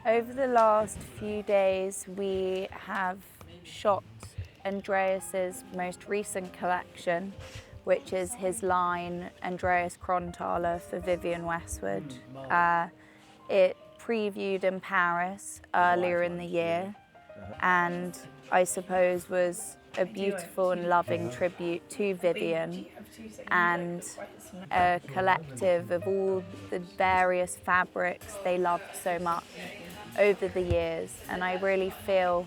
Over the last few days, we have shot Andreas's most recent collection, which is his line Andreas Kronthaler for Vivienne Westwood. It previewed in Paris earlier in the year, and I suppose was a beautiful and loving tribute to Vivienne and a collective of all the various fabrics they loved so much over the years. And I really feel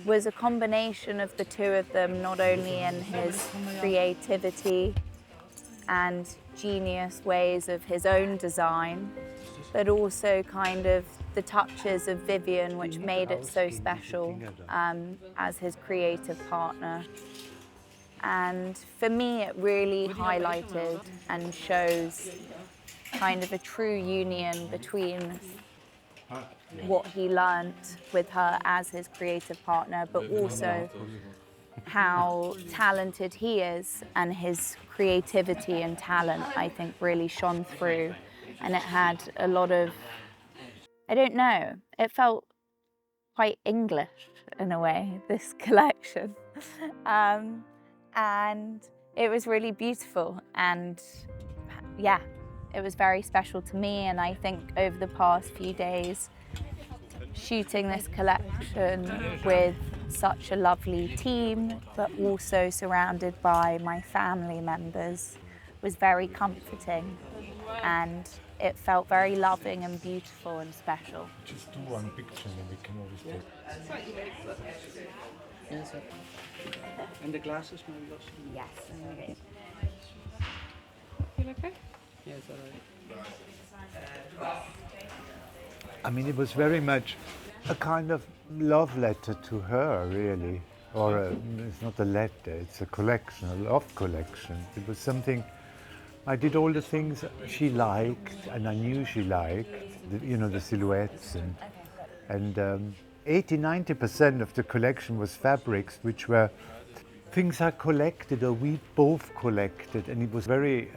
was a combination of the two of them, not only in his creativity and genius ways of his own design, but also kind of the touches of Vivienne, which made it so special as his creative partner. And for me, it really highlighted and shows kind of a true union between what he learnt with her as his creative partner, but also how talented he is, and his creativity and talent, I think, really shone through. And it had a lot of, I don't know, it felt quite English in a way, this collection. And it was really beautiful, and yeah, it was very special to me. And I think over the past few days, shooting this collection with such a lovely team, but also surrounded by my family members, was very comforting, and it felt very loving and beautiful and special. Just do one picture and we can always take. Yes, sir. And the glasses, maybe also? Yes. Okay. Feel okay? Yes, all right. I mean, it was very much a kind of love letter to her, really. Or it's not a letter, it's a collection, a love collection. It was something, I did all the things she liked, and I knew she liked, the silhouettes. And 80–90% of the collection was fabrics, which were things I collected, or we both collected, and it was very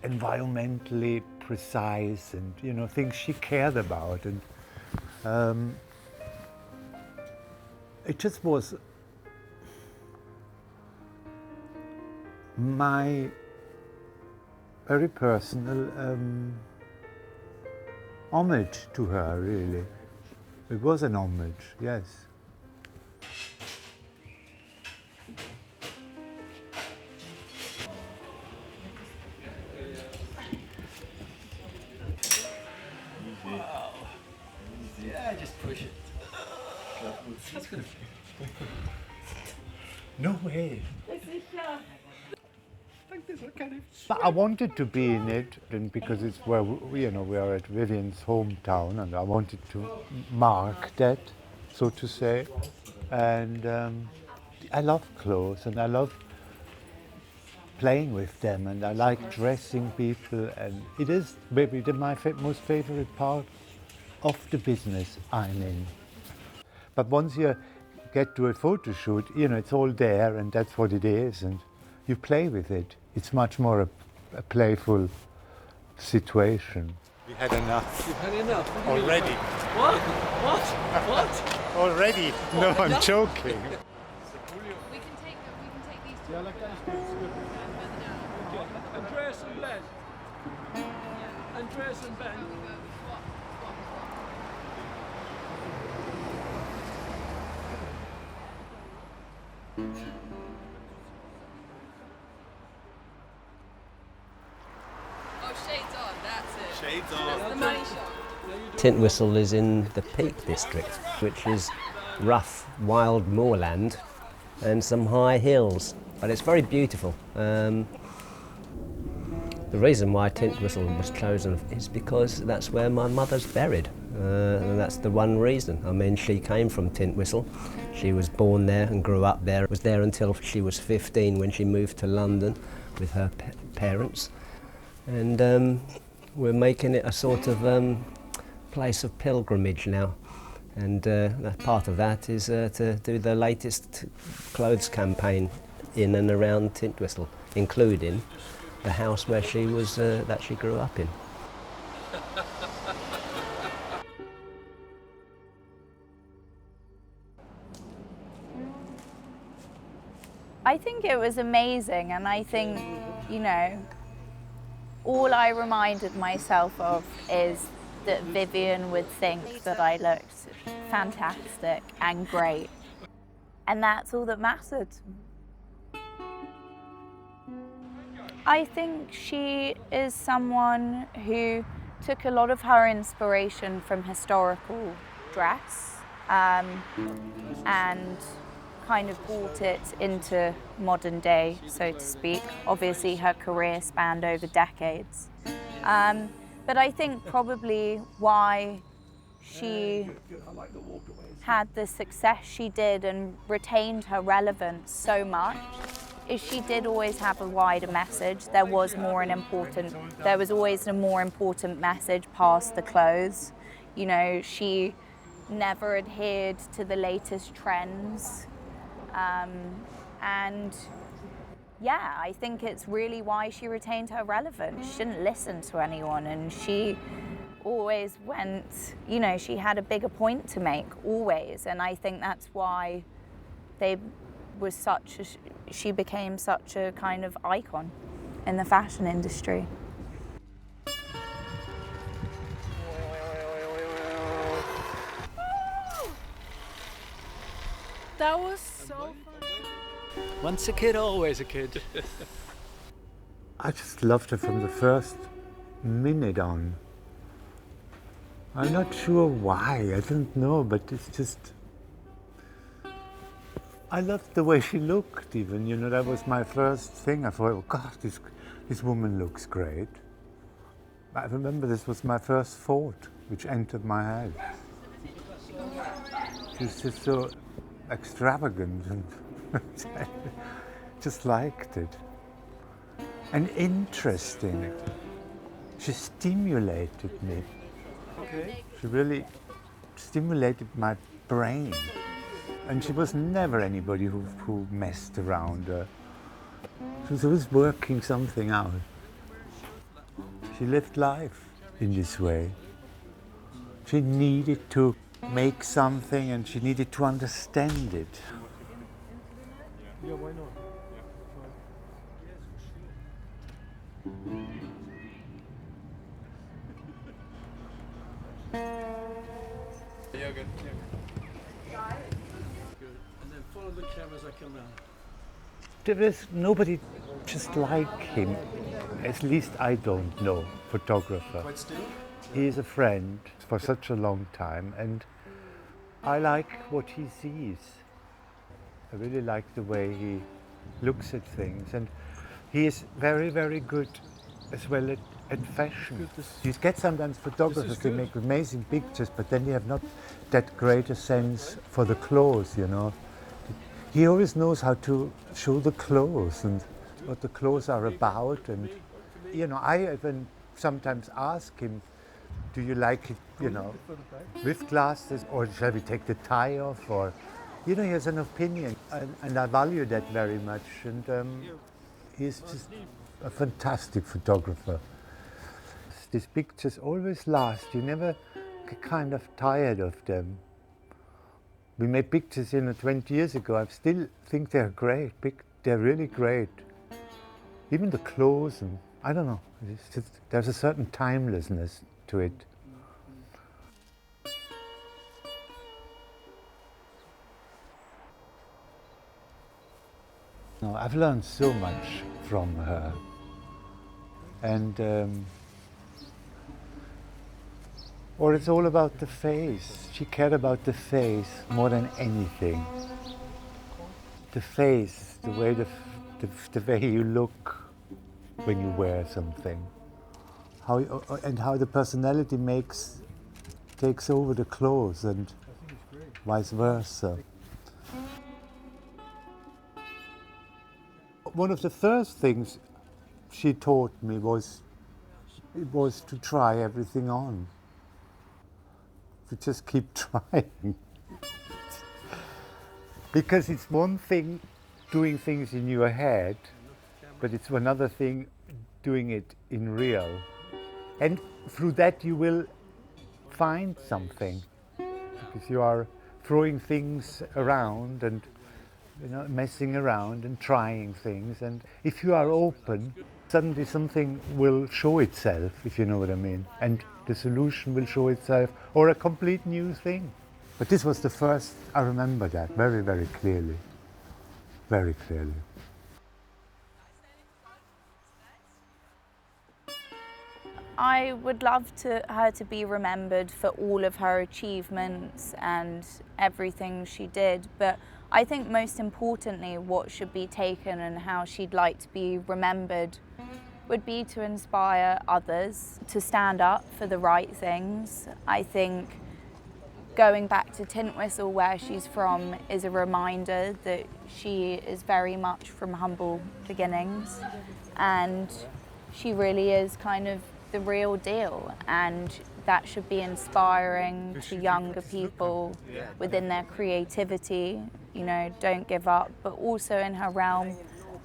environmentally precise, and things she cared about, and it just was my very personal homage to her, really. It was an homage, yes. Yeah, just push it. No way. But I wanted to be in it, and because it's where we are at Vivienne's hometown, and I wanted to mark that, so to say. And I love clothes, and I love playing with them, and I like dressing people, and it is maybe my most favorite part of the business I'm in. But once you get to a photo shoot, it's all there, and that's what it is, and you play with it. It's much more a playful situation. We had enough. You've had enough? Already. What? What? Already? No, I'm joking. We can take these two. Yeah, like that is good. Andreas and Ben. Andreas and Ben. Shades on, that's it. Shades on. That's the money shot. Tintwistle is in the Peak District, which is rough, wild moorland and some high hills, but it's very beautiful. The reason why Tintwistle was chosen is because that's where my mother's buried, and that's the one reason. I mean, she came from Tintwistle. She was born there and grew up there. Was there until she was 15 when she moved to London with her parents. And we're making it a sort of place of pilgrimage now. And part of that is to do the latest clothes campaign in and around Tintwistle, including the house where she was, that she grew up in. I think it was amazing, and I think, you know, all I reminded myself of is that Vivienne would think that I looked fantastic and great. And that's all that mattered. I think she is someone who took a lot of her inspiration from historical dress and kind of brought it into modern day, so to speak. Obviously, her career spanned over decades. But I think probably why she had the success she did and retained her relevance so much is she did always have a wider message. There was always a more important message past the clothes. You know, she never adhered to the latest trends. And yeah, I think it's really why she retained her relevance. She didn't listen to anyone, and she always went, you know, she had a bigger point to make, always. And I think that's why she became such a kind of icon in the fashion industry. That was so fun. Once a kid, always a kid. I just loved her from the first minute on. I'm not sure why, I don't know, but it's just... I loved the way she looked even, you know, that was my first thing. I thought, oh God, this woman looks great. I remember this was my first thought, which entered my head. She's just so extravagant and just liked it. And interesting. She stimulated me. Okay. She really stimulated my brain. And she was never anybody who messed around. She was always working something out. She lived life in this way. She needed to make something and she needed to understand it. Yeah, why not? Juergen. Good. And then follow the camera as I come round. There is nobody just like him. At least I don't know, photographer. Quite still? He is a friend for such a long time, and I like what he sees. I really like the way he looks at things, and he is very, very good as well at fashion. You get sometimes photographers, they make amazing pictures, but then they have not that great a sense for the clothes, you know. He always knows how to show the clothes and what the clothes are about, and you know, I even sometimes ask him, do you like it, you know, with glasses, or shall we take the tie off, or, you know, he has an opinion, and I value that very much, and he's just a fantastic photographer. These pictures always last, you never get kind of tired of them. We made pictures, you know, 20 years ago, I still think they're great, they're really great. Even the clothes, and I don't know, it's just, there's a certain timelessness to it. No, I've learned so much from her, and or it's all about the face. She cared about the face more than anything. The face, the way you look when you wear something, how the personality takes over the clothes, and vice versa. One of the first things she taught me was to try everything on. To just keep trying. Because it's one thing doing things in your head, but it's another thing doing it in real. And through that you will find something, because you are throwing things around, and you know, messing around and trying things. And if you are open, suddenly something will show itself, if you know what I mean. And the solution will show itself, or a complete new thing. But this was the first, I remember that very, very clearly. Very clearly. I would love her to be remembered for all of her achievements and everything she did, but I think most importantly what should be taken and how she'd like to be remembered would be to inspire others to stand up for the right things. I think going back to Tintwistle, where she's from, is a reminder that she is very much from humble beginnings, and she really is kind of the real deal, and that should be inspiring to younger people within their creativity. You know, don't give up, but also in her realm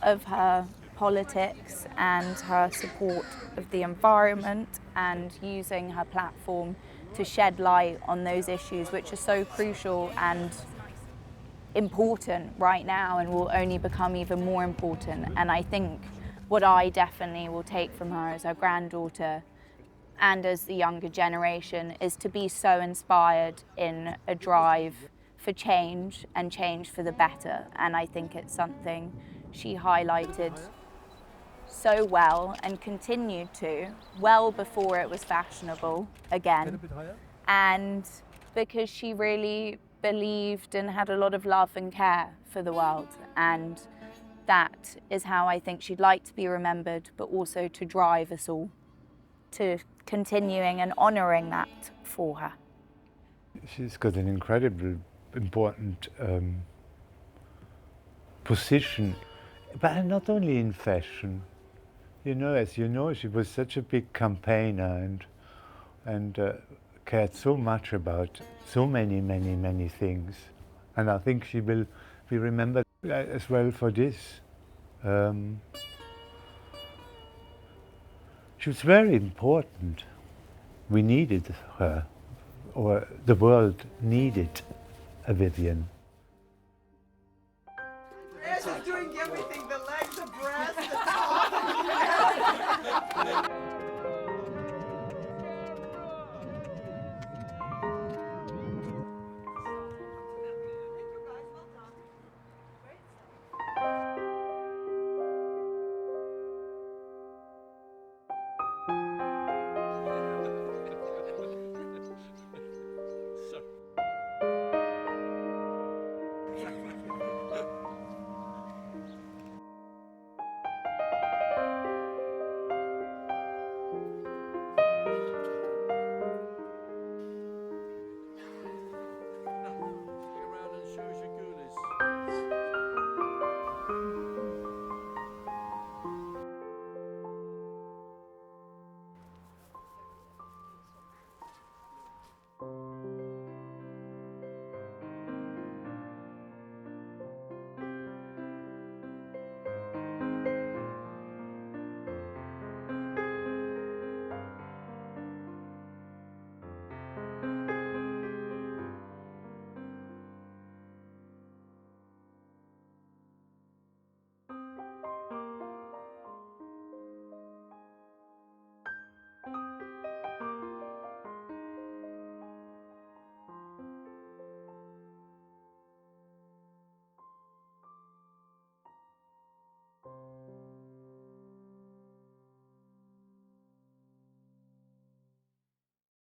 of her politics and her support of the environment, and using her platform to shed light on those issues which are so crucial and important right now and will only become even more important. And I think what I definitely will take from her as her granddaughter and as the younger generation is to be so inspired in a drive for change and change for the better. And I think it's something she highlighted so well and continued to well before it was fashionable again. And because she really believed and had a lot of love and care for the world. And that is how I think she'd like to be remembered, but also to drive us all to continuing and honouring that for her. She's got an incredibly important position, but not only in fashion. You know, as you know, she was such a big campaigner and cared so much about so many things. And I think she will be remembered as well for this. She was very important. We needed her, or the world needed a Vivienne.